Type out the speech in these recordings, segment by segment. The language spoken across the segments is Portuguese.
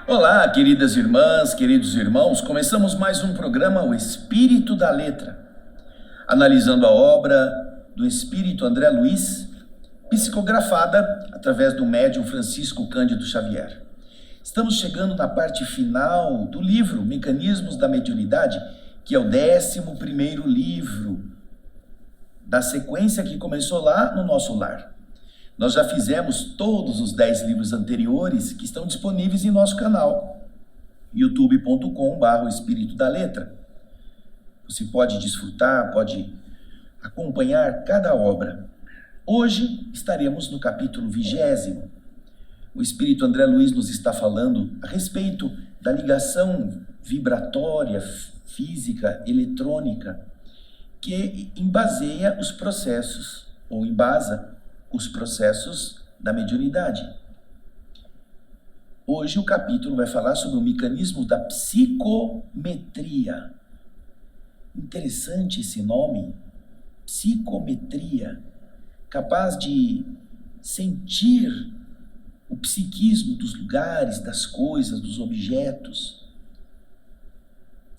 Olá, queridas irmãs, queridos irmãos, começamos mais um programa O Espírito da Letra, analisando a obra do Espírito André Luiz, psicografada através do médium Francisco Cândido Xavier. Estamos chegando na parte final do livro Mecanismos da Mediunidade, que é o 11º livro da sequência que começou lá no nosso lar. Nós já fizemos todos os 10 livros anteriores que estão disponíveis em nosso canal, youtube.com/o Espírito da Letra. Você pode desfrutar, pode acompanhar cada obra. Hoje estaremos no capítulo 20º. O Espírito André Luiz nos está falando a respeito da ligação vibratória, física, eletrônica, que embaseia os processos, ou embasa os processos da mediunidade. Hoje o capítulo vai falar sobre o mecanismo da psicometria. Interessante esse nome, psicometria, capaz de sentir o psiquismo dos lugares, das coisas, dos objetos.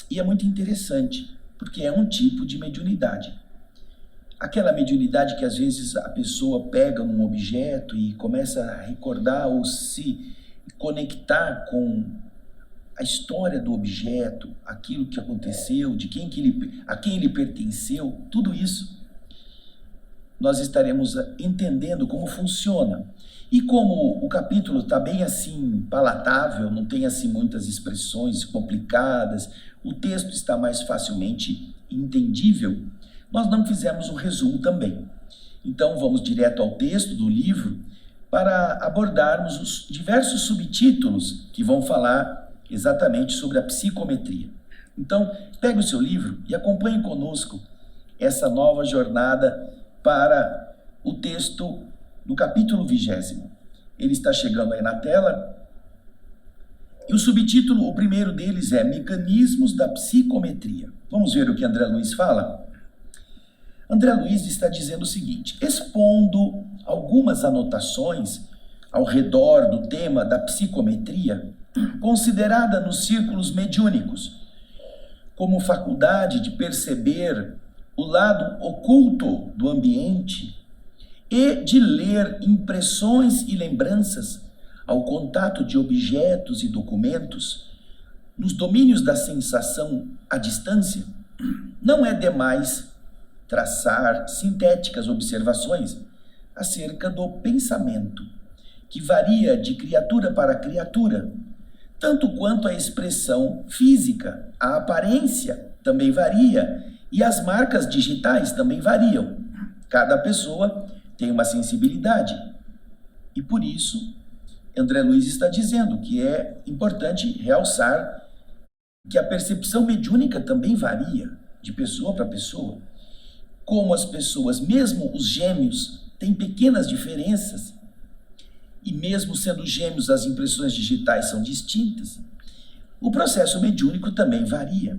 E é muito interessante, porque é um tipo de mediunidade. Aquela mediunidade que às vezes a pessoa pega num objeto e começa a recordar ou se conectar com a história do objeto, aquilo que aconteceu, a quem ele pertenceu, tudo isso nós estaremos entendendo como funciona. E como o capítulo está bem assim palatável, não tem assim muitas expressões complicadas, o texto está mais facilmente entendível, nós não fizemos um resumo também. Então vamos direto ao texto do livro para abordarmos os diversos subtítulos que vão falar exatamente sobre a psicometria. Então pegue o seu livro e acompanhe conosco essa nova jornada para o texto do capítulo 20º. Ele está chegando aí na tela. E o subtítulo, o primeiro deles é Mecanismos da Psicometria. Vamos ver o que André Luiz fala? André Luiz está dizendo o seguinte: expondo algumas anotações ao redor do tema da psicometria, considerada nos círculos mediúnicos como faculdade de perceber o lado oculto do ambiente e de ler impressões e lembranças ao contato de objetos e documentos nos domínios da sensação à distância, não é demais traçar sintéticas observações acerca do pensamento, que varia de criatura para criatura, tanto quanto a expressão física, a aparência também varia e as marcas digitais também variam. Cada pessoa tem uma sensibilidade e por isso André Luiz está dizendo que é importante realçar que a percepção mediúnica também varia de pessoa para pessoa. Como as pessoas, mesmo os gêmeos, têm pequenas diferenças, e mesmo sendo gêmeos, as impressões digitais são distintas, o processo mediúnico também varia.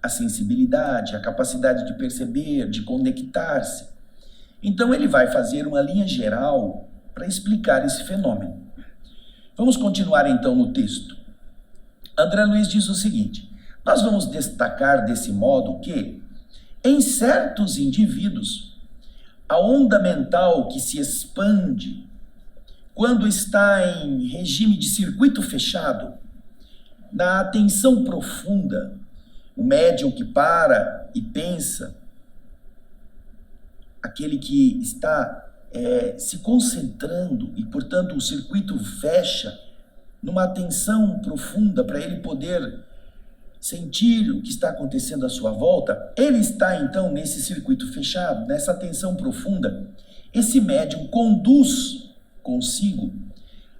A sensibilidade, a capacidade de perceber, de conectar-se. Então ele vai fazer uma linha geral para explicar esse fenômeno. Vamos continuar então no texto. André Luiz diz o seguinte: nós vamos destacar desse modo que em certos indivíduos, a onda mental que se expande quando está em regime de circuito fechado, na atenção profunda, o médium que para e pensa, aquele que está se concentrando e, portanto, o circuito fecha numa atenção profunda para ele poder sentir o que está acontecendo à sua volta, ele está então nesse circuito fechado, nessa atenção profunda. Esse médium conduz consigo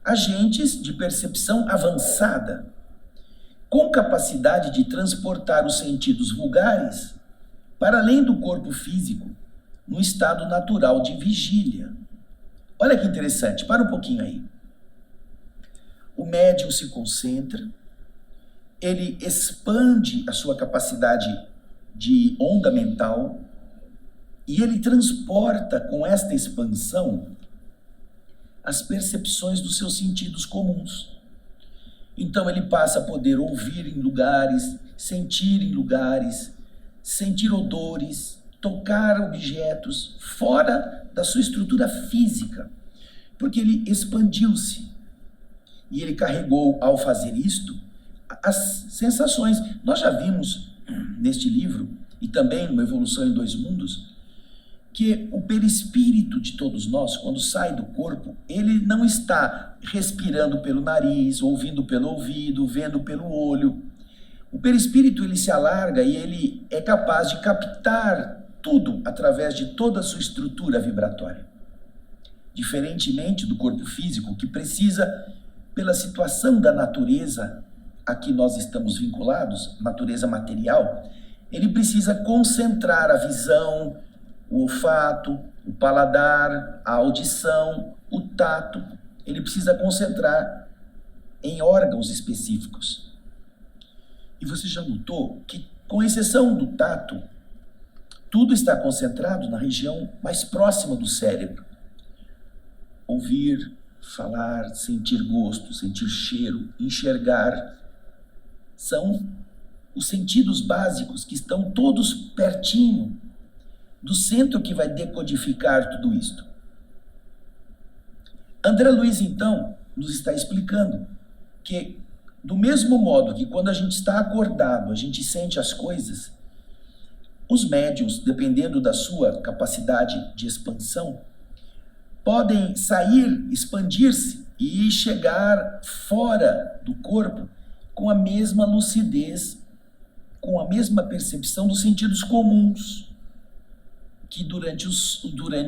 agentes de percepção avançada, com capacidade de transportar os sentidos vulgares para além do corpo físico, no estado natural de vigília. Olha que interessante, para um pouquinho aí. O médium se concentra, ele expande a sua capacidade de onda mental e ele transporta com esta expansão as percepções dos seus sentidos comuns. Então ele passa a poder ouvir em lugares, sentir odores, tocar objetos fora da sua estrutura física, porque ele expandiu-se e ele carregou, ao fazer isto, as sensações. Nós já vimos neste livro, e também no Evolução em Dois Mundos, que o perispírito de todos nós, quando sai do corpo, ele não está respirando pelo nariz, ouvindo pelo ouvido, vendo pelo olho. O perispírito, ele se alarga e ele é capaz de captar tudo através de toda a sua estrutura vibratória. Diferentemente do corpo físico, que precisa, pela situação da natureza a que nós estamos vinculados, natureza material, ele precisa concentrar a visão, o olfato, o paladar, a audição, o tato. Ele precisa concentrar em órgãos específicos. E você já notou que, com exceção do tato, tudo está concentrado na região mais próxima do cérebro. Ouvir, falar, sentir gosto, sentir cheiro, enxergar, são os sentidos básicos que estão todos pertinho do centro que vai decodificar tudo isto. André Luiz, então, nos está explicando que, do mesmo modo que quando a gente está acordado, a gente sente as coisas, os médiuns, dependendo da sua capacidade de expansão, podem sair, expandir-se e chegar fora do corpo com a mesma lucidez, com a mesma percepção dos sentidos comuns que durante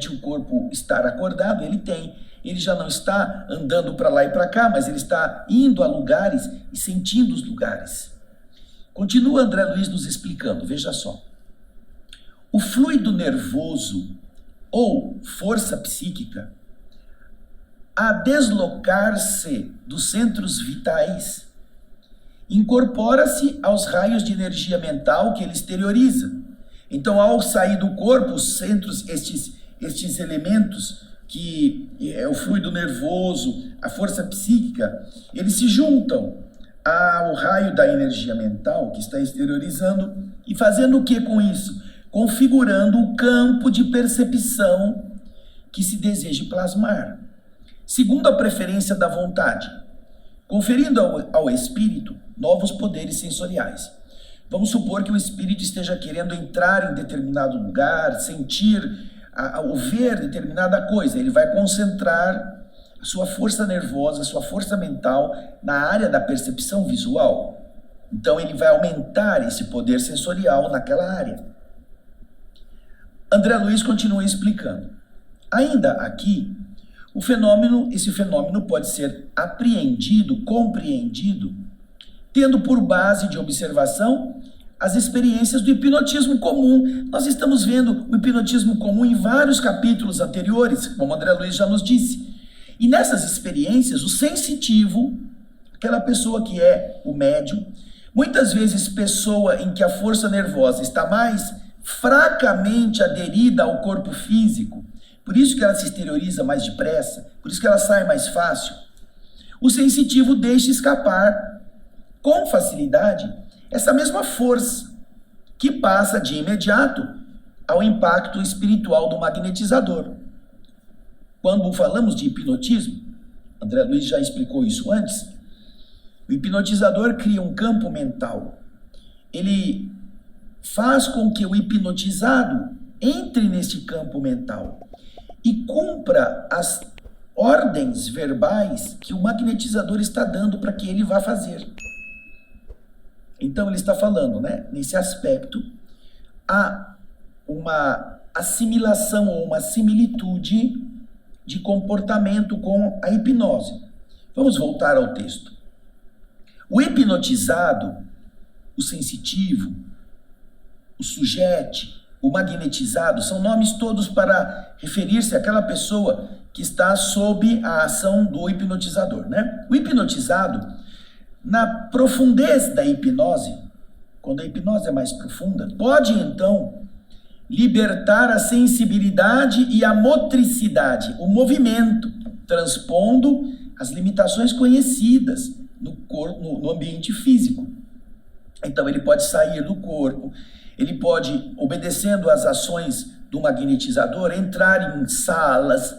o corpo estar acordado ele tem. Ele já não está andando para lá e para cá, mas ele está indo a lugares e sentindo os lugares. Continua André Luiz nos explicando, veja só. O fluido nervoso ou força psíquica, a deslocar-se dos centros vitais, incorpora-se aos raios de energia mental que ele exterioriza. Então, ao sair do corpo, os centros, estes elementos, que é o fluido nervoso, a força psíquica, eles se juntam ao raio da energia mental que está exteriorizando e fazendo o que com isso? Configurando o campo de percepção que se deseja plasmar, segundo a preferência da vontade, conferindo ao espírito novos poderes sensoriais. Vamos supor que o espírito esteja querendo entrar em determinado lugar, sentir, ou ver determinada coisa. Ele vai concentrar a sua força nervosa, a sua força mental na área da percepção visual. Então ele vai aumentar esse poder sensorial naquela área. André Luiz continua explicando. Ainda aqui, esse fenômeno pode ser apreendido, compreendido, tendo por base de observação as experiências do hipnotismo comum. Nós estamos vendo o hipnotismo comum em vários capítulos anteriores, como André Luiz já nos disse. E nessas experiências, o sensitivo, aquela pessoa que é o médium, muitas vezes pessoa em que a força nervosa está mais fracamente aderida ao corpo físico, por isso que ela se exterioriza mais depressa, por isso que ela sai mais fácil, o sensitivo deixa escapar com facilidade essa mesma força que passa de imediato ao impacto espiritual do magnetizador. Quando falamos de hipnotismo, André Luiz já explicou isso antes, o hipnotizador cria um campo mental. Ele faz com que o hipnotizado entre neste campo mental e cumpra as ordens verbais que o magnetizador está dando para que ele vá fazer. Então ele está falando, nesse aspecto, há uma assimilação ou uma similitude de comportamento com a hipnose. Vamos voltar ao texto. O hipnotizado, o sensitivo, o sujete, o magnetizado, são nomes todos para referir-se àquela pessoa que está sob a ação do hipnotizador, O hipnotizado, na profundez da hipnose, quando a hipnose é mais profunda, pode então libertar a sensibilidade e a motricidade, o movimento, transpondo as limitações conhecidas corpo, no ambiente físico. Então ele pode sair do corpo, ele pode, obedecendo às ações do magnetizador, entrar em salas,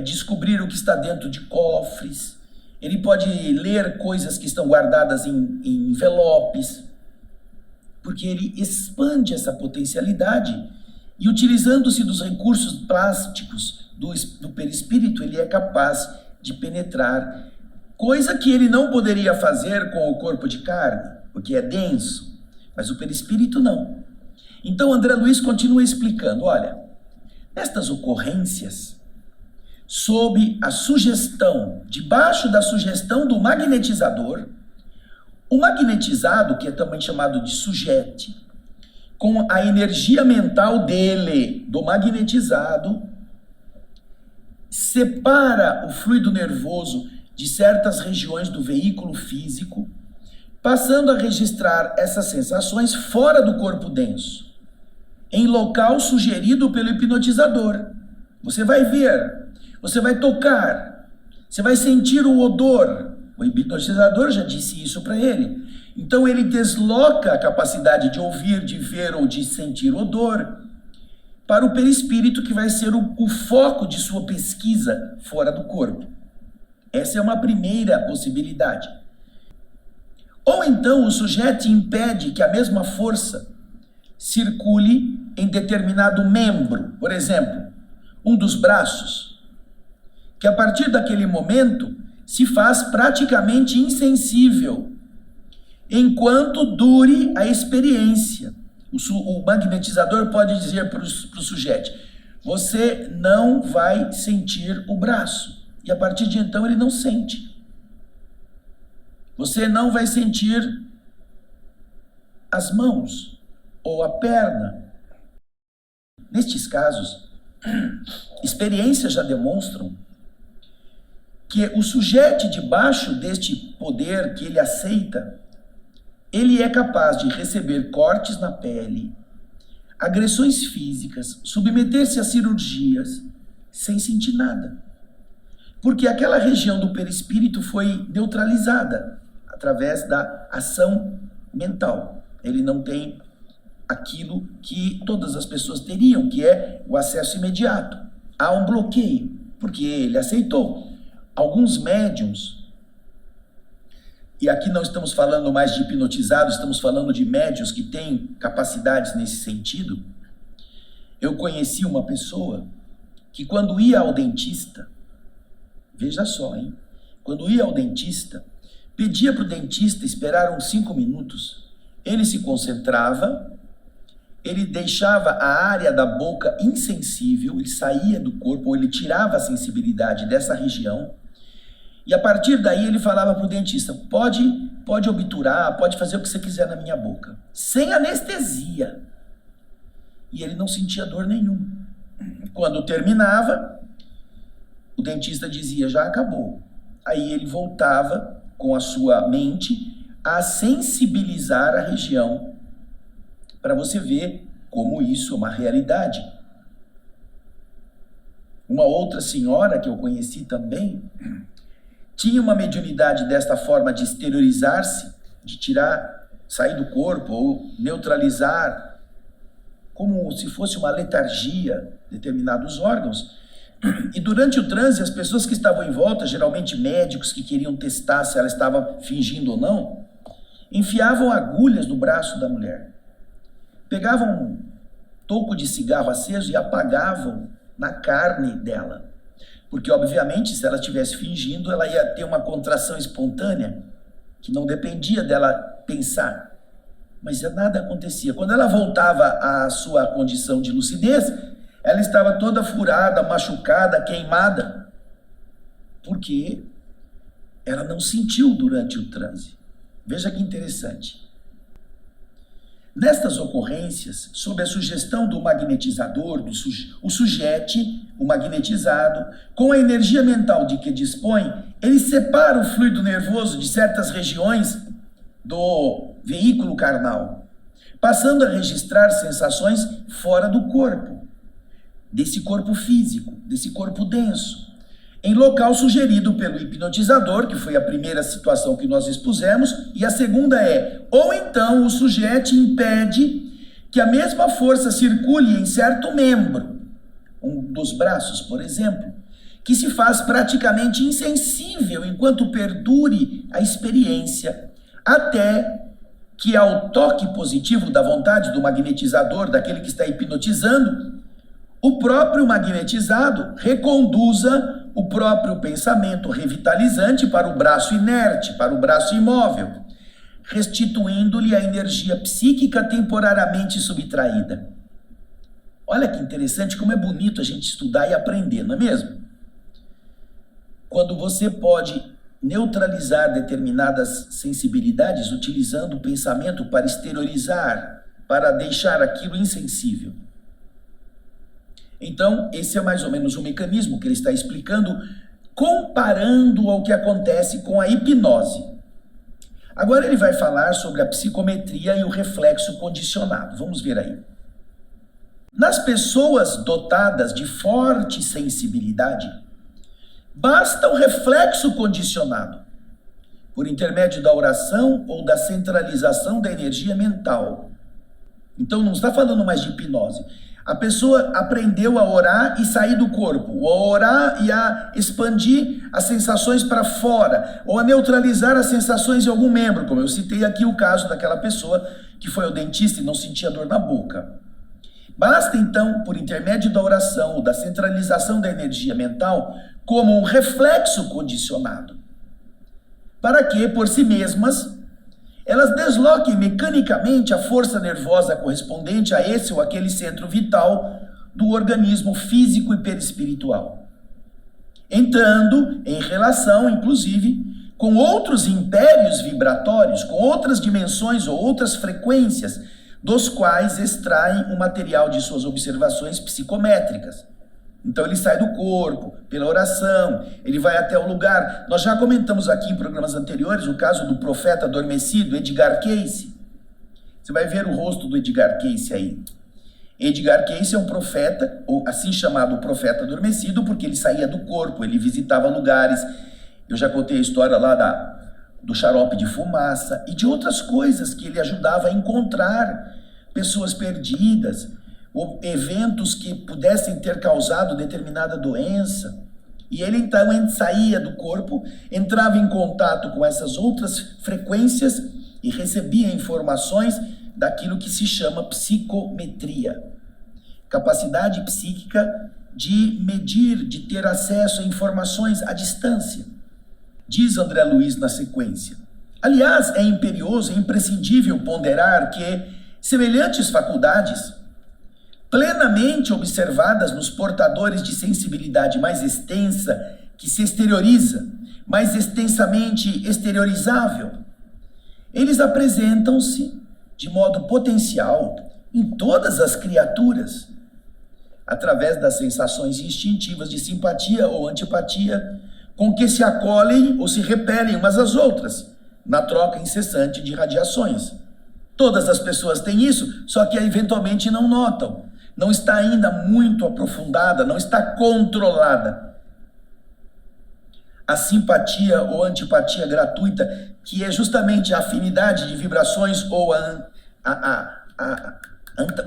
descobrir o que está dentro de cofres, ele pode ler coisas que estão guardadas em envelopes, porque ele expande essa potencialidade e, utilizando-se dos recursos plásticos do perispírito, ele é capaz de penetrar, coisa que ele não poderia fazer com o corpo de carne, porque é denso, mas o perispírito não. Então André Luiz continua explicando, olha, nestas ocorrências, sob a sugestão, debaixo da sugestão do magnetizador, o magnetizado, que é também chamado de sujete, com a energia mental dele, do magnetizado, separa o fluido nervoso de certas regiões do veículo físico, passando a registrar essas sensações fora do corpo denso, em local sugerido pelo hipnotizador. Você vai ver, você vai tocar, você vai sentir o odor. O hipnotizador já disse isso para ele. Então ele desloca a capacidade de ouvir, de ver ou de sentir odor para o perispírito, que vai ser o foco de sua pesquisa fora do corpo. Essa é uma primeira possibilidade. Ou então o sujeito impede que a mesma força circule em determinado membro, por exemplo, um dos braços, que a partir daquele momento se faz praticamente insensível, enquanto dure a experiência. O magnetizador pode dizer para o sujeito, você não vai sentir o braço, e a partir de então ele não sente. Você não vai sentir as mãos ou a perna. Nestes casos, experiências já demonstram que o sujeito debaixo deste poder que ele aceita, ele é capaz de receber cortes na pele, agressões físicas, submeter-se a cirurgias sem sentir nada. Porque aquela região do perispírito foi neutralizada através da ação mental. Ele não tem aquilo que todas as pessoas teriam, que é o acesso imediato. Há um bloqueio, porque ele aceitou. Alguns médiums, e aqui não estamos falando mais de hipnotizados, estamos falando de médiums que têm capacidades nesse sentido. Eu conheci uma pessoa que, quando ia ao dentista, veja só, hein? Quando ia ao dentista, pedia para o dentista esperar uns 5 minutos. Ele se concentrava, ele deixava a área da boca insensível, ele saía do corpo, ou ele tirava a sensibilidade dessa região, e a partir daí ele falava para o dentista, pode obturar, pode fazer o que você quiser na minha boca, sem anestesia. E ele não sentia dor nenhuma. Quando terminava, o dentista dizia, já acabou. Aí ele voltava com a sua mente a sensibilizar a região, para você ver como isso é uma realidade. Uma outra senhora que eu conheci também tinha uma mediunidade desta forma de exteriorizar-se, de sair do corpo ou neutralizar, como se fosse uma letargia, determinados órgãos. E durante o transe, as pessoas que estavam em volta, geralmente médicos que queriam testar se ela estava fingindo ou não, enfiavam agulhas no braço da mulher, pegavam um toco de cigarro aceso e apagavam na carne dela. Porque, obviamente, se ela estivesse fingindo, ela ia ter uma contração espontânea, que não dependia dela pensar. Mas nada acontecia. Quando ela voltava à sua condição de lucidez, ela estava toda furada, machucada, queimada. Porque ela não sentiu durante o transe. Veja que interessante. Nestas ocorrências, sob a sugestão do magnetizador, o sujeito, o magnetizado, com a energia mental de que dispõe, ele separa o fluido nervoso de certas regiões do veículo carnal, passando a registrar sensações fora do corpo, desse corpo físico, desse corpo denso. em local sugerido pelo hipnotizador, que foi a primeira situação que nós expusemos, e a segunda é, ou então o sujeito impede que a mesma força circule em certo membro, um dos braços, por exemplo, que se faz praticamente insensível enquanto perdure a experiência, até que ao toque positivo da vontade do magnetizador, daquele que está hipnotizando, o próprio magnetizado reconduza o próprio pensamento revitalizante para o braço inerte, para o braço imóvel, restituindo-lhe a energia psíquica temporariamente subtraída. Olha que interessante, como é bonito a gente estudar e aprender, não é mesmo? Quando você pode neutralizar determinadas sensibilidades utilizando o pensamento para exteriorizar, para deixar aquilo insensível. Então, esse é mais ou menos o mecanismo que ele está explicando, comparando ao que acontece com a hipnose. Agora ele vai falar sobre a psicometria e o reflexo condicionado. Vamos ver aí. Nas pessoas dotadas de forte sensibilidade, basta o reflexo condicionado, por intermédio da oração ou da centralização da energia mental. Então não está falando mais de hipnose. A pessoa aprendeu a orar e sair do corpo, ou a orar e a expandir as sensações para fora, ou a neutralizar as sensações de algum membro, como eu citei aqui o caso daquela pessoa que foi ao dentista e não sentia dor na boca. Basta então, por intermédio da oração ou da centralização da energia mental, como um reflexo condicionado, para que, por si mesmas, elas desloquem mecanicamente a força nervosa correspondente a esse ou aquele centro vital do organismo físico e perispiritual, entrando em relação, inclusive, com outros impérios vibratórios, com outras dimensões ou outras frequências, dos quais extraem o material de suas observações psicométricas. Então ele sai do corpo, pela oração, ele vai até o lugar. Nós já comentamos aqui em programas anteriores o caso do profeta adormecido, Edgar Cayce. Você vai ver o rosto do Edgar Cayce aí. Edgar Cayce é um profeta, ou assim chamado profeta adormecido, porque ele saía do corpo, ele visitava lugares. Eu já contei a história lá do xarope de fumaça e de outras coisas que ele ajudava a encontrar pessoas perdidas, ou eventos que pudessem ter causado determinada doença. E ele então saía do corpo, entrava em contato com essas outras frequências e recebia informações daquilo que se chama psicometria. Capacidade psíquica de medir, de ter acesso a informações à distância. Diz André Luiz na sequência. Aliás, é imperioso e imprescindível ponderar que semelhantes faculdades, plenamente observadas nos portadores de sensibilidade mais extensa, que se exterioriza, mais extensamente exteriorizável, eles apresentam-se de modo potencial em todas as criaturas, através das sensações instintivas de simpatia ou antipatia, com que se acolhem ou se repelem umas às outras, na troca incessante de radiações. Todas as pessoas têm isso, só que eventualmente não notam. Não está ainda muito aprofundada, não está controlada. A simpatia ou antipatia gratuita, que é justamente a afinidade de vibrações ou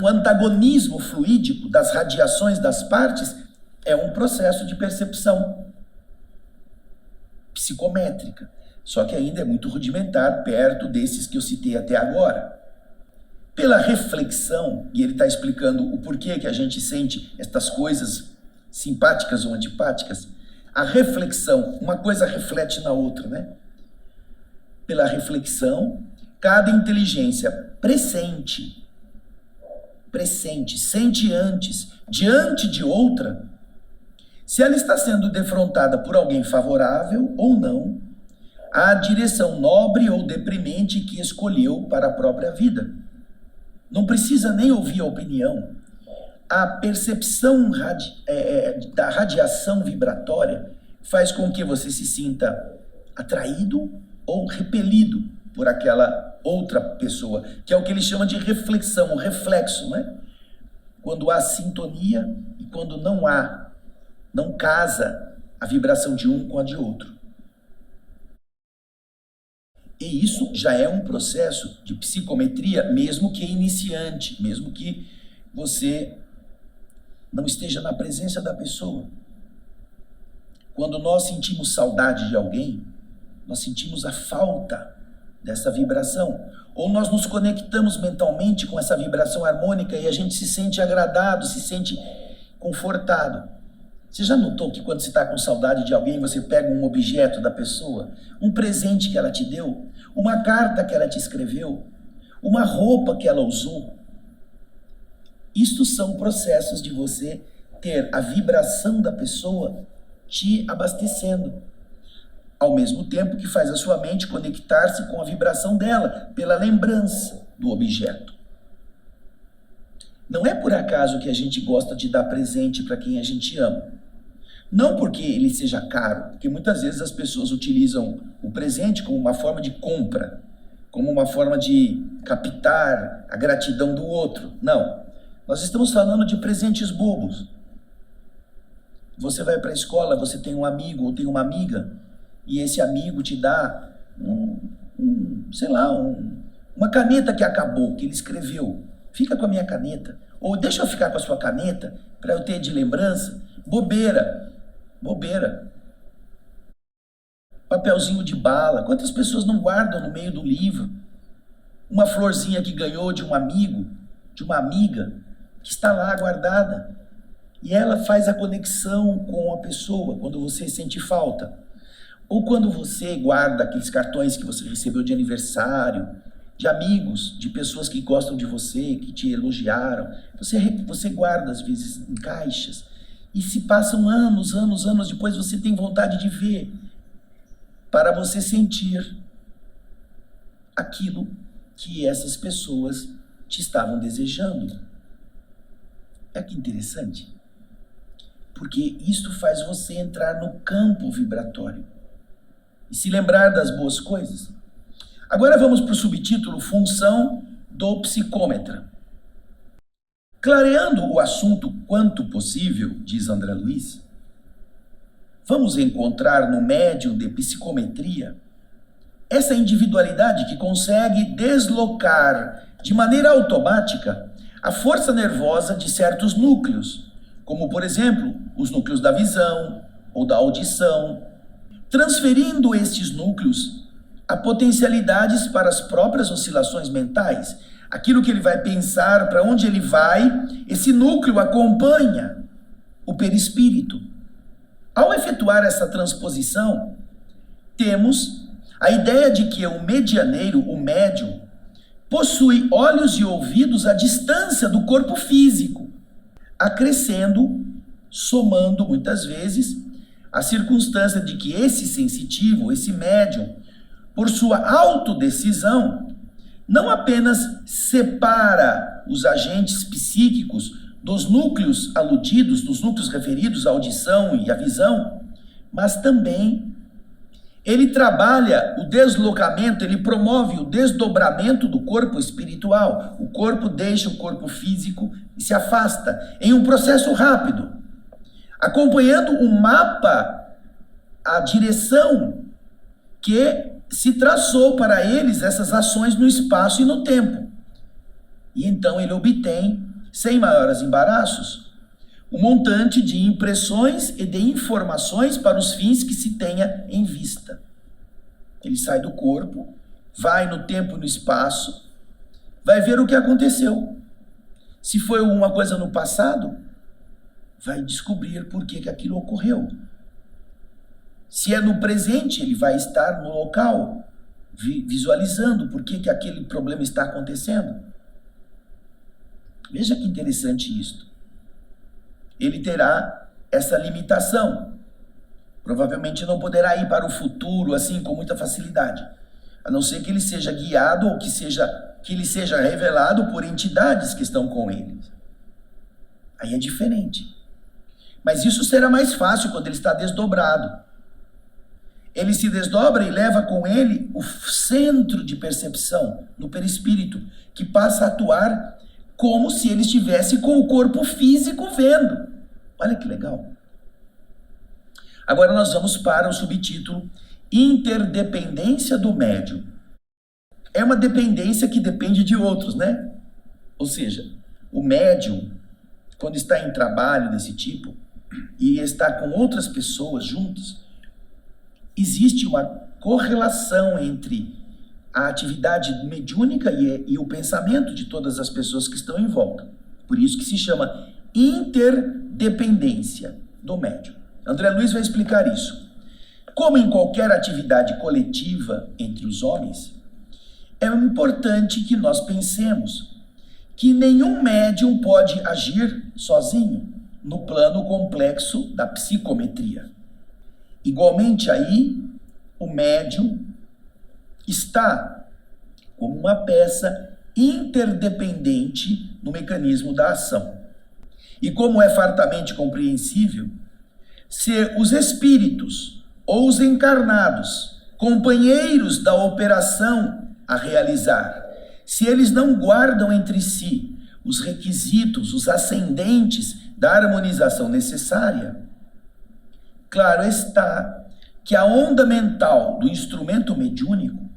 o antagonismo fluídico das radiações das partes, é um processo de percepção psicométrica, só que ainda é muito rudimentar perto desses que eu citei até agora. Pela reflexão, e ele está explicando o porquê que a gente sente estas coisas simpáticas ou antipáticas, a reflexão, uma coisa reflete na outra, né? Pela reflexão, cada inteligência pressente, sente antes, diante de outra, se ela está sendo defrontada por alguém favorável ou não, à direção nobre ou deprimente que escolheu para a própria vida. Não precisa nem ouvir a opinião. A percepção da radiação vibratória faz com que você se sinta atraído ou repelido por aquela outra pessoa, que é o que ele chama de reflexão, o reflexo, né? Quando há sintonia e quando não há, não casa a vibração de um com a de outro. E isso já é um processo de psicometria, mesmo que iniciante, mesmo que você não esteja na presença da pessoa. Quando nós sentimos saudade de alguém, nós sentimos a falta dessa vibração. Ou nós nos conectamos mentalmente com essa vibração harmônica e a gente se sente agradado, se sente confortado. Você já notou que quando você está com saudade de alguém, você pega um objeto da pessoa, um presente que ela te deu, uma carta que ela te escreveu, uma roupa que ela usou? Isto são processos de você ter a vibração da pessoa te abastecendo, ao mesmo tempo que faz a sua mente conectar-se com a vibração dela, pela lembrança do objeto. Não é por acaso que a gente gosta de dar presente para quem a gente ama. Não porque ele seja caro, porque muitas vezes as pessoas utilizam o presente como uma forma de compra, como uma forma de captar a gratidão do outro. Não. Nós estamos falando de presentes bobos. Você vai para a escola, você tem um amigo ou tem uma amiga, e esse amigo te dá uma caneta que acabou, que ele escreveu. Fica com a minha caneta. Ou deixa eu ficar com a sua caneta para eu ter de lembrança. Bobeira. Papelzinho de bala. Quantas pessoas não guardam no meio do livro uma florzinha que ganhou de um amigo, de uma amiga, que está lá guardada? E ela faz a conexão com a pessoa quando você sente falta. Ou quando você guarda aqueles cartões que você recebeu de aniversário, de amigos, de pessoas que gostam de você, que te elogiaram. Você guarda, às vezes, em caixas. E se passam anos depois, você tem vontade de ver, para você sentir aquilo que essas pessoas te estavam desejando. É que interessante. Porque isso faz você entrar no campo vibratório e se lembrar das boas coisas. Agora vamos para o subtítulo Função do Psicômetra. Clareando o assunto quanto possível, diz André Luiz, vamos encontrar no médium de psicometria essa individualidade que consegue deslocar de maneira automática a força nervosa de certos núcleos, como, por exemplo, os núcleos da visão ou da audição, transferindo estes núcleos a potencialidades para as próprias oscilações mentais. Aquilo que ele vai pensar, para onde ele vai, esse núcleo acompanha o perispírito. Ao efetuar essa transposição, temos a ideia de que o medianeiro, o médium, possui olhos e ouvidos à distância do corpo físico, acrescendo, somando muitas vezes, a circunstância de que esse sensitivo, esse médium, por sua autodecisão, não apenas separa os agentes psíquicos dos núcleos aludidos, dos núcleos referidos à audição e à visão, mas também ele trabalha o deslocamento, ele promove o desdobramento do corpo espiritual. O corpo deixa o corpo físico e se afasta em um processo rápido, acompanhando o mapa, a direção que se traçou para eles essas ações no espaço e no tempo. E então ele obtém, sem maiores embaraços, o montante de impressões e de informações para os fins que se tenha em vista. Ele sai do corpo, vai no tempo e no espaço, vai ver o que aconteceu. Se foi alguma coisa no passado, vai descobrir por que aquilo ocorreu. Se é no presente, ele vai estar no local, visualizando por que aquele problema está acontecendo. Veja que interessante isto. Ele terá essa limitação. Provavelmente não poderá ir para o futuro assim com muita facilidade, a não ser que ele seja guiado ou que ele seja revelado por entidades que estão com ele. Aí é diferente. Mas isso será mais fácil quando ele está desdobrado. Ele se desdobra e leva com ele o centro de percepção no perispírito, que passa a atuar como se ele estivesse com o corpo físico vendo. Olha que legal. Agora nós vamos para o subtítulo Interdependência do médium. É uma dependência que depende de outros, né? Ou seja, o médium, quando está em trabalho desse tipo e está com outras pessoas juntas, existe uma correlação entre a atividade mediúnica e o pensamento de todas as pessoas que estão em volta. Por isso que se chama interdependência do médium. André Luiz vai explicar isso. Como em qualquer atividade coletiva entre os homens, é importante que nós pensemos que nenhum médium pode agir sozinho no plano complexo da psicometria. Igualmente aí, o médium está como uma peça interdependente no mecanismo da ação. E como é fartamente compreensível, se os espíritos ou os encarnados, companheiros da operação a realizar, se eles não guardam entre si os requisitos, os ascendentes da harmonização necessária, claro está que a onda mental do instrumento mediúnico,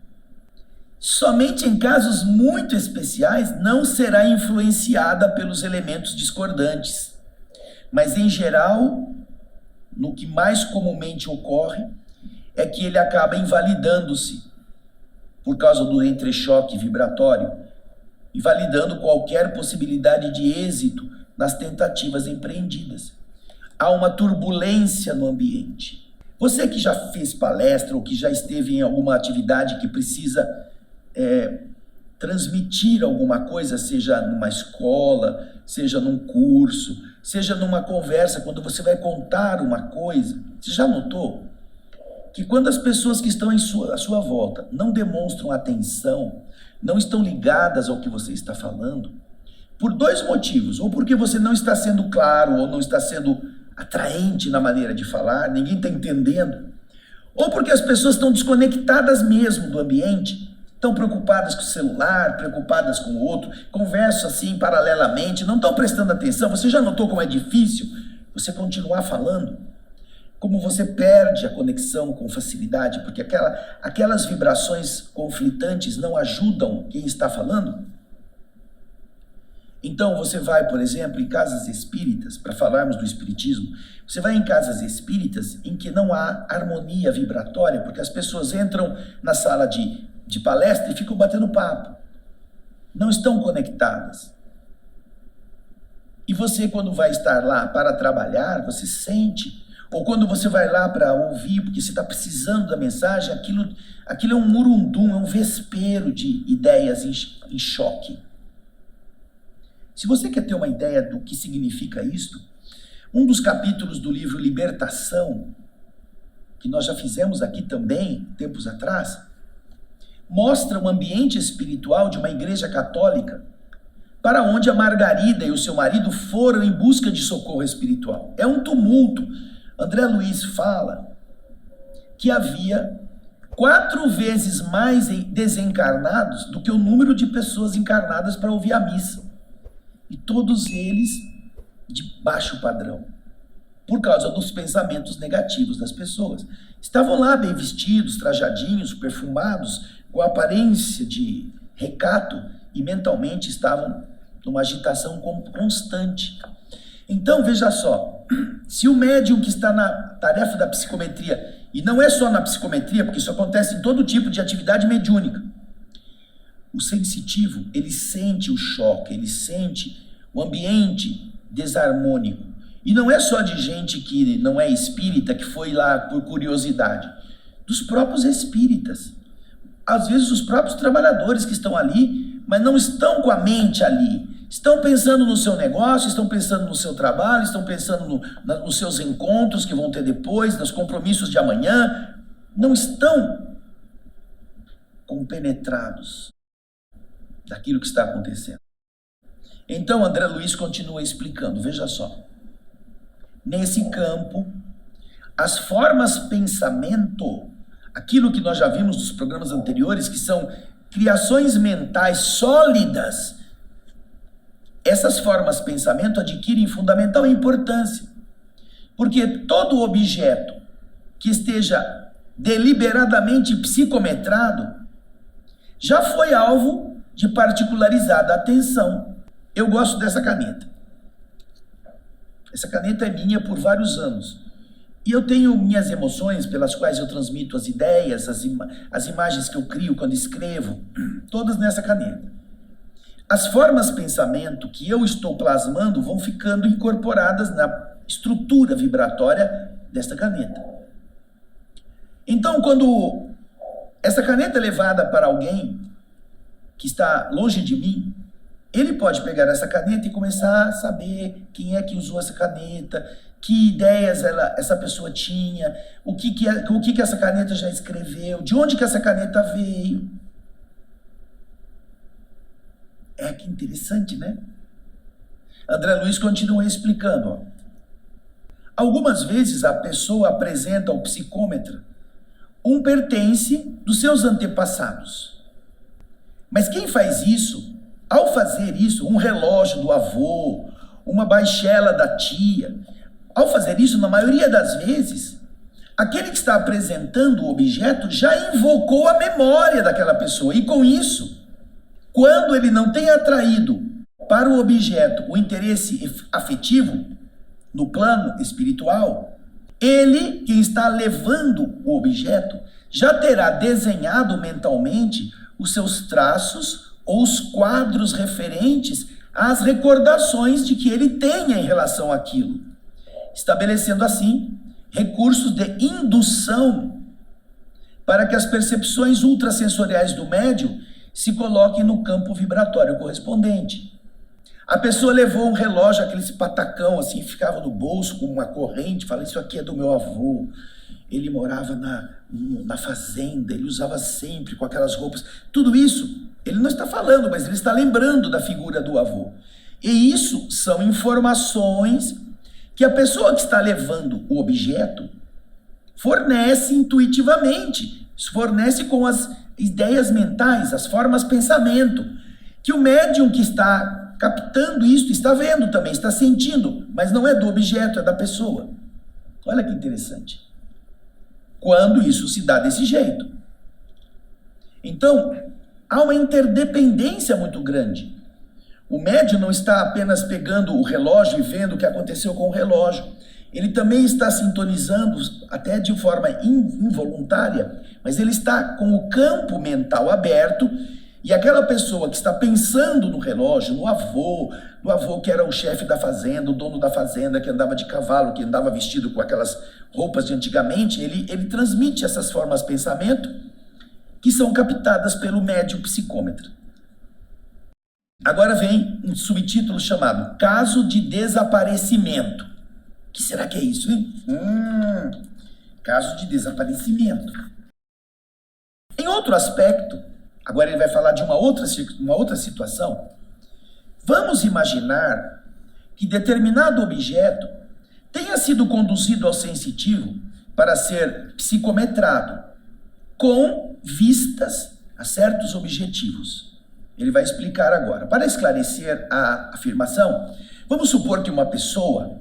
somente em casos muito especiais, não será influenciada pelos elementos discordantes, mas em geral, no que mais comumente ocorre, é que ele acaba invalidando-se por causa do entrechoque vibratório, invalidando qualquer possibilidade de êxito nas tentativas empreendidas. Há uma turbulência no ambiente. Você que já fez palestra ou que já esteve em alguma atividade que precisa transmitir alguma coisa, seja numa escola, seja num curso, seja numa conversa, quando você vai contar uma coisa, você já notou que quando as pessoas que estão à sua volta não demonstram atenção, não estão ligadas ao que você está falando, por dois motivos, ou porque você não está sendo claro, ou não está sendo atraente na maneira de falar, ninguém está entendendo, ou porque as pessoas estão desconectadas mesmo do ambiente, estão preocupadas com o celular, preocupadas com o outro, conversam assim paralelamente, não estão prestando atenção. Você já notou como é difícil você continuar falando? Como você perde a conexão com facilidade, porque aquelas vibrações conflitantes não ajudam quem está falando? Então você vai, por exemplo, em casas espíritas, para falarmos do espiritismo, você vai em casas espíritas em que não há harmonia vibratória, porque as pessoas entram na sala de palestra e ficam batendo papo. Não estão conectadas. E você, quando vai estar lá para trabalhar, você sente, ou quando você vai lá para ouvir, porque você está precisando da mensagem, aquilo é um murundum, é um vespeiro de ideias em choque. Se você quer ter uma ideia do que significa isto, um dos capítulos do livro Libertação, que nós já fizemos aqui também, tempos atrás, mostra um ambiente espiritual de uma igreja católica para onde a Margarida e o seu marido foram em busca de socorro espiritual. É um tumulto. André Luiz fala que havia 4 vezes mais desencarnados do que o número de pessoas encarnadas para ouvir a missa. E todos eles de baixo padrão, por causa dos pensamentos negativos das pessoas. Estavam lá bem vestidos, trajadinhos, perfumados, com aparência de recato, e mentalmente estavam numa agitação constante. Então, veja só, se o médium que está na tarefa da psicometria, e não é só na psicometria, porque isso acontece em todo tipo de atividade mediúnica, o sensitivo, ele sente o choque, ele sente o ambiente desarmônico. E não é só de gente que não é espírita, que foi lá por curiosidade, dos próprios espíritas. Às vezes os próprios trabalhadores que estão ali, mas não estão com a mente ali. Estão pensando no seu negócio, estão pensando no seu trabalho, estão pensando nos seus encontros que vão ter depois, nos compromissos de amanhã. Não estão compenetrados daquilo que está acontecendo. Então André Luiz continua explicando, veja só. Nesse campo, as formas pensamento, aquilo que nós já vimos nos programas anteriores, que são criações mentais sólidas, essas formas pensamento adquirem fundamental importância, porque todo objeto que esteja deliberadamente psicometrado já foi alvo de particularizada atenção. Eu gosto dessa caneta. Essa caneta é minha por vários anos. E eu tenho minhas emoções pelas quais eu transmito as ideias, as imagens que eu crio quando escrevo, todas nessa caneta. As formas pensamento que eu estou plasmando vão ficando incorporadas na estrutura vibratória desta caneta. Então, quando essa caneta é levada para alguém que está longe de mim, ele pode pegar essa caneta e começar a saber quem é que usou essa caneta, que ideias essa pessoa tinha, o que essa caneta já escreveu, de onde que essa caneta veio. É que interessante, né? André Luiz continua explicando. Ó. Algumas vezes a pessoa apresenta ao psicômetra um pertence dos seus antepassados. Mas quem faz isso, ao fazer isso, um relógio do avô, uma baixela da tia, ao fazer isso, na maioria das vezes, aquele que está apresentando o objeto já invocou a memória daquela pessoa. E com isso, quando ele não tem atraído para o objeto o interesse afetivo, no plano espiritual, ele, quem está levando o objeto, já terá desenhado mentalmente os seus traços ou os quadros referentes às recordações de que ele tenha em relação àquilo, estabelecendo assim recursos de indução para que as percepções ultrassensoriais do médium se coloquem no campo vibratório correspondente. A pessoa levou um relógio, aquele patacão assim, ficava no bolso com uma corrente, fala, isso aqui é do meu avô, ele morava na fazenda, ele usava sempre com aquelas roupas. Tudo isso, ele não está falando, mas ele está lembrando da figura do avô. E isso são informações que a pessoa que está levando o objeto fornece intuitivamente, fornece com as ideias mentais, as formas pensamento, que o médium que está captando isso está vendo também, está sentindo, mas não é do objeto, é da pessoa. Olha que interessante. Quando isso se dá desse jeito. Então, há uma interdependência muito grande. O médium não está apenas pegando o relógio e vendo o que aconteceu com o relógio. Ele também está sintonizando, até de forma involuntária, mas ele está com o campo mental aberto, e aquela pessoa que está pensando no relógio, no avô que era o chefe da fazenda, o dono da fazenda, que andava de cavalo, que andava vestido com aquelas roupas de antigamente, ele transmite essas formas de pensamento que são captadas pelo médium psicômetra. Agora vem um subtítulo chamado Caso de Desaparecimento. O que será que é isso, hein? Caso de desaparecimento. Em outro aspecto, agora ele vai falar de uma outra situação. Vamos imaginar que determinado objeto tenha sido conduzido ao sensitivo para ser psicometrado, com vistas a certos objetivos. Ele vai explicar agora. Para esclarecer a afirmação, vamos supor que uma pessoa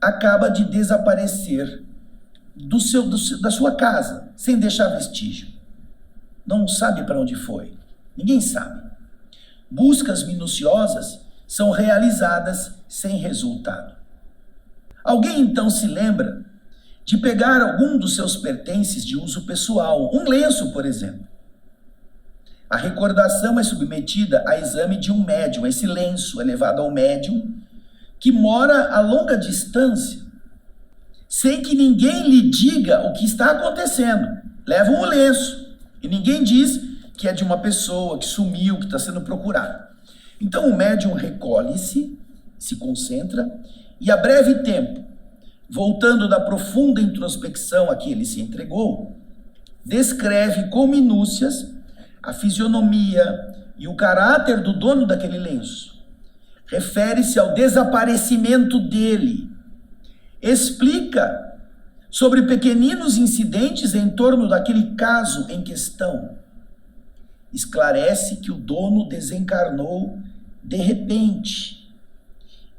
acaba de desaparecer da sua casa, sem deixar vestígio. Não sabe para onde foi. Ninguém sabe. Buscas minuciosas são realizadas sem resultado. Alguém então se lembra de pegar algum dos seus pertences de uso pessoal, um lenço, por exemplo. A recordação é submetida a exame de um médium. Esse lenço é levado ao médium, que mora a longa distância, sem que ninguém lhe diga o que está acontecendo. Levam o lenço. E ninguém diz que é de uma pessoa que sumiu, que está sendo procurada. Então o médium recolhe-se, se concentra, e a breve tempo, voltando da profunda introspecção a que ele se entregou, descreve com minúcias a fisionomia e o caráter do dono daquele lenço. Refere-se ao desaparecimento dele. Explica sobre pequeninos incidentes em torno daquele caso em questão. Esclarece que o dono desencarnou de repente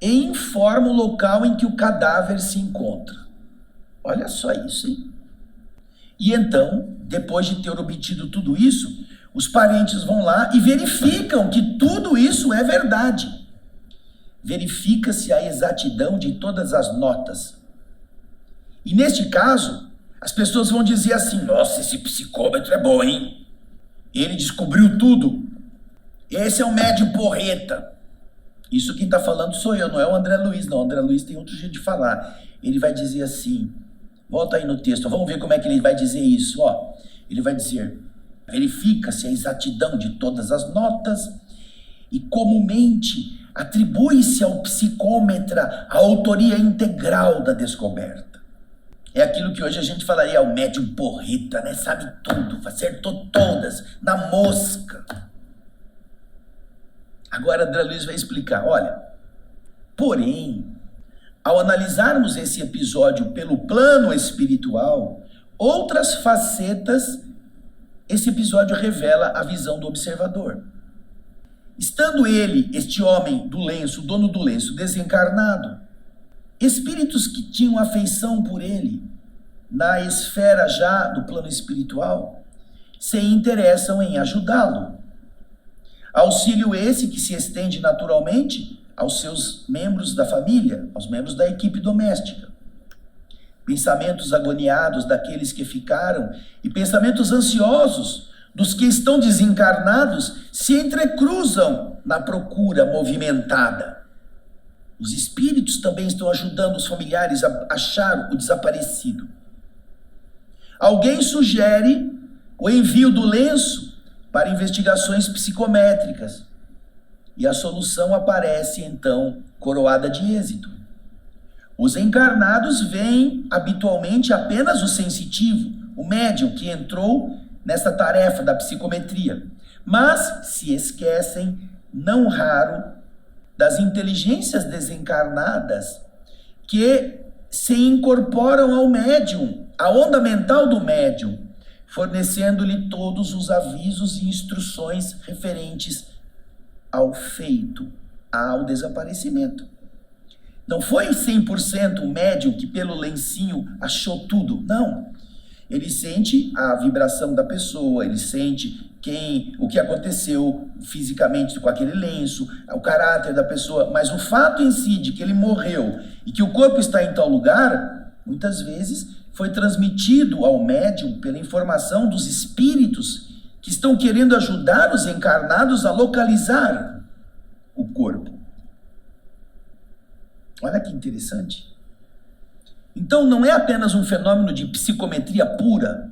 e informa o local em que o cadáver se encontra. Olha só isso, hein? E então, depois de ter obtido tudo isso, os parentes vão lá e verificam que tudo isso é verdade. Verifica-se a exatidão de todas as notas. E neste caso, as pessoas vão dizer assim: nossa, esse psicômetro é bom, hein? Ele descobriu tudo. Esse é o médium porreta. Isso quem está falando sou eu, não é o André Luiz, não. O André Luiz tem outro jeito de falar. Ele vai dizer assim, volta aí no texto, vamos ver como é que ele vai dizer isso. Ó, ele vai dizer: verifica-se a exatidão de todas as notas e comumente atribui-se ao psicômetra a autoria integral da descoberta. É aquilo que hoje a gente falaria, o médium porreta, né? Sabe tudo, acertou todas, na mosca. Agora André Luiz vai explicar, olha, porém, ao analisarmos esse episódio pelo plano espiritual, outras facetas, esse episódio revela a visão do observador. Estando ele, este homem do lenço, o dono do lenço, desencarnado, espíritos que tinham afeição por ele, na esfera já do plano espiritual, se interessam em ajudá-lo. Auxílio esse que se estende naturalmente aos seus membros da família, aos membros da equipe doméstica. Pensamentos agoniados daqueles que ficaram e pensamentos ansiosos dos que estão desencarnados se entrecruzam na procura movimentada. Os espíritos também estão ajudando os familiares a achar o desaparecido. Alguém sugere o envio do lenço para investigações psicométricas. E a solução aparece, então, coroada de êxito. Os encarnados veem habitualmente apenas o sensitivo, o médium que entrou nessa tarefa da psicometria, mas se esquecem, não raro, das inteligências desencarnadas que se incorporam ao médium, à onda mental do médium, fornecendo-lhe todos os avisos e instruções referentes ao feito, ao desaparecimento. Não foi 100% o médium que pelo lencinho achou tudo, não. Ele sente a vibração da pessoa, ele sente o que aconteceu fisicamente com aquele lenço, o caráter da pessoa, mas o fato em si de que ele morreu e que o corpo está em tal lugar, muitas vezes foi transmitido ao médium pela informação dos espíritos que estão querendo ajudar os encarnados a localizar o corpo. Olha que interessante. Então não é apenas um fenômeno de psicometria pura,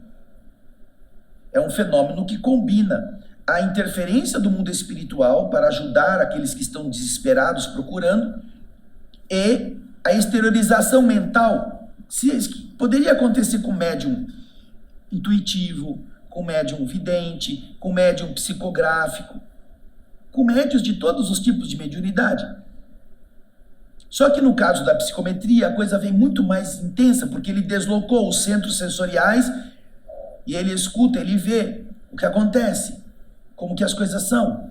é um fenômeno que combina a interferência do mundo espiritual para ajudar aqueles que estão desesperados procurando e a exteriorização mental. Poderia acontecer com médium intuitivo, com médium vidente, com médium psicográfico, com médios de todos os tipos de mediunidade. Só que no caso da psicometria, a coisa vem muito mais intensa, porque ele deslocou os centros sensoriais e ele escuta, ele vê o que acontece, como que as coisas são,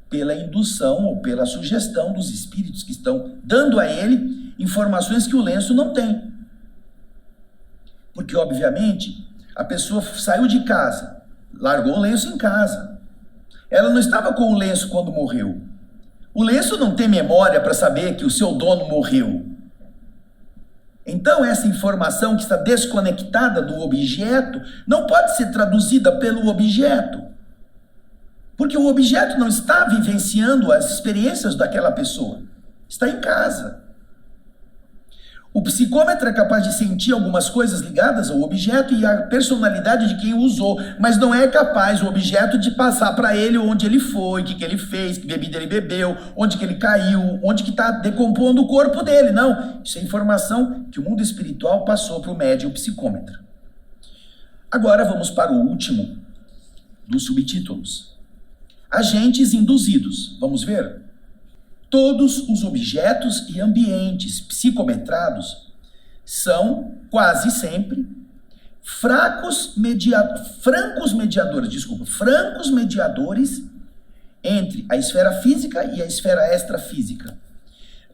pela indução ou pela sugestão dos espíritos que estão dando a ele informações que o lenço não tem. Porque, obviamente, a pessoa saiu de casa, largou o lenço em casa. Ela não estava com o lenço quando morreu. O lenço não tem memória para saber que o seu dono morreu. Então, essa informação que está desconectada do objeto não pode ser traduzida pelo objeto. Porque o objeto não está vivenciando as experiências daquela pessoa. Está em casa. O psicômetro é capaz de sentir algumas coisas ligadas ao objeto e à personalidade de quem o usou, mas não é capaz o objeto de passar para ele onde ele foi, o que ele fez, que bebida ele bebeu, onde que ele caiu, onde que está decompondo o corpo dele. Não, isso é informação que o mundo espiritual passou para o médium psicômetro. Agora vamos para o último dos subtítulos. Agentes induzidos. Vamos ver? Todos os objetos e ambientes psicometrados são, quase sempre, francos mediadores entre a esfera física e a esfera extrafísica,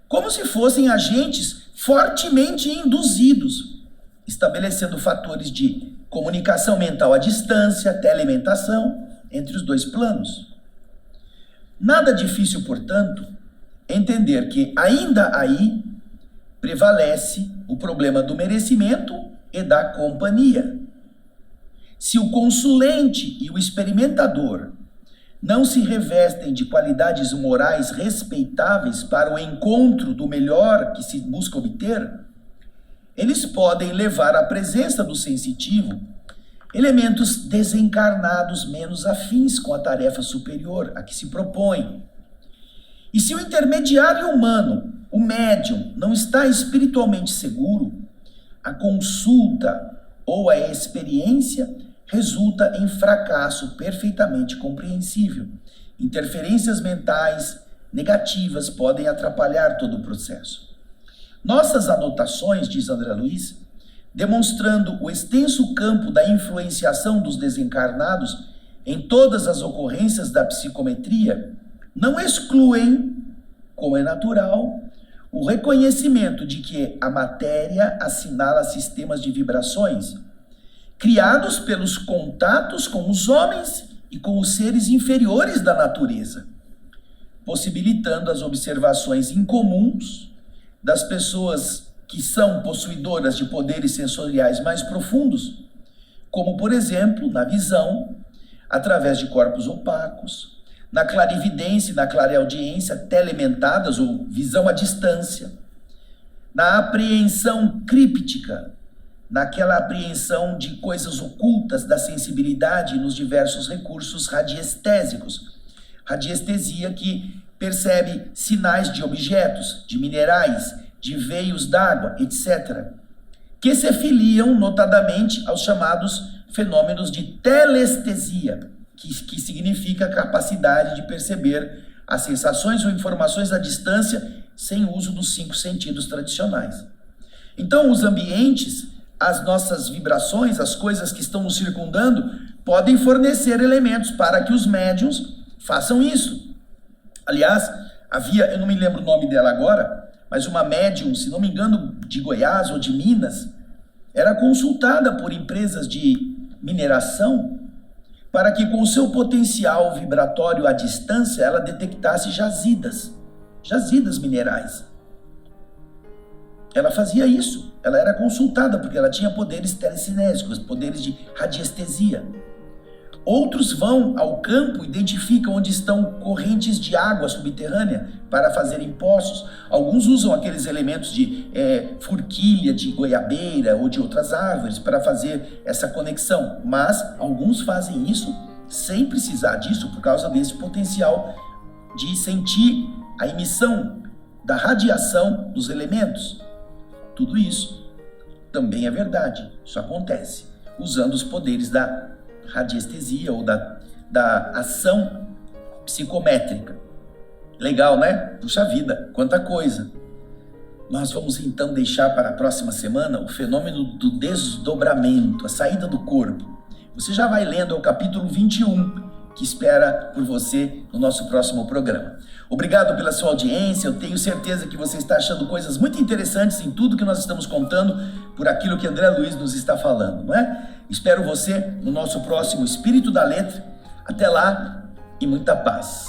como se fossem agentes fortemente induzidos. estabelecendo fatores de comunicação mental à distância, telealimentação, entre os dois planos. Nada difícil, portanto, entender que ainda aí prevalece o problema do merecimento e da companhia. Se o consulente e o experimentador não se revestem de qualidades morais respeitáveis para o encontro do melhor que se busca obter, eles podem levar à presença do sensitivo elementos desencarnados menos afins com a tarefa superior a que se propõe. E se o intermediário humano, o médium, não está espiritualmente seguro, a consulta ou a experiência resulta em fracasso perfeitamente compreensível. Interferências mentais negativas podem atrapalhar todo o processo. Nossas anotações, diz André Luiz, demonstrando o extenso campo da influenciação dos desencarnados em todas as ocorrências da psicometria, não excluem, como é natural, o reconhecimento de que a matéria assinala sistemas de vibrações criados pelos contatos com os homens e com os seres inferiores da natureza, possibilitando as observações incomuns das pessoas que são possuidoras de poderes sensoriais mais profundos, como, por exemplo, na visão, através de corpos opacos, na clarividência e na clareaudiência telementadas ou visão à distância, na apreensão críptica, naquela apreensão de coisas ocultas da sensibilidade nos diversos recursos radiestésicos. Radiestesia que percebe sinais de objetos, de minerais, de veios d'água, etc., que se filiam notadamente aos chamados fenômenos de telestesia, que significa a capacidade de perceber as sensações ou informações à distância sem uso dos 5 sentidos tradicionais. Então, os ambientes, as nossas vibrações, as coisas que estão nos circundando, podem fornecer elementos para que os médiuns façam isso. Aliás, havia, eu não me lembro o nome dela agora, mas uma médium, se não me engano, de Goiás ou de Minas, era consultada por empresas de mineração para que com o seu potencial vibratório à distância ela detectasse jazidas minerais. Ela fazia isso, ela era consultada porque ela tinha poderes telecinésicos, poderes de radiestesia. Outros vão ao campo, identificam onde estão correntes de água subterrânea para fazerem poços. Alguns usam aqueles elementos de forquilha de goiabeira ou de outras árvores para fazer essa conexão. Mas alguns fazem isso sem precisar disso por causa desse potencial de sentir a emissão da radiação dos elementos. Tudo isso também é verdade. Isso acontece usando os poderes da radiestesia ou da ação psicométrica. Legal, né? Puxa vida, quanta coisa. Nós vamos então deixar para a próxima semana o fenômeno do desdobramento, a saída do corpo. Você já vai lendo o capítulo 21, que espera por você no nosso próximo programa. Obrigado pela sua audiência, eu tenho certeza que você está achando coisas muito interessantes em tudo que nós estamos contando por aquilo que André Luiz nos está falando, não é? Espero você no nosso próximo Espírito da Letra. Até lá e muita paz.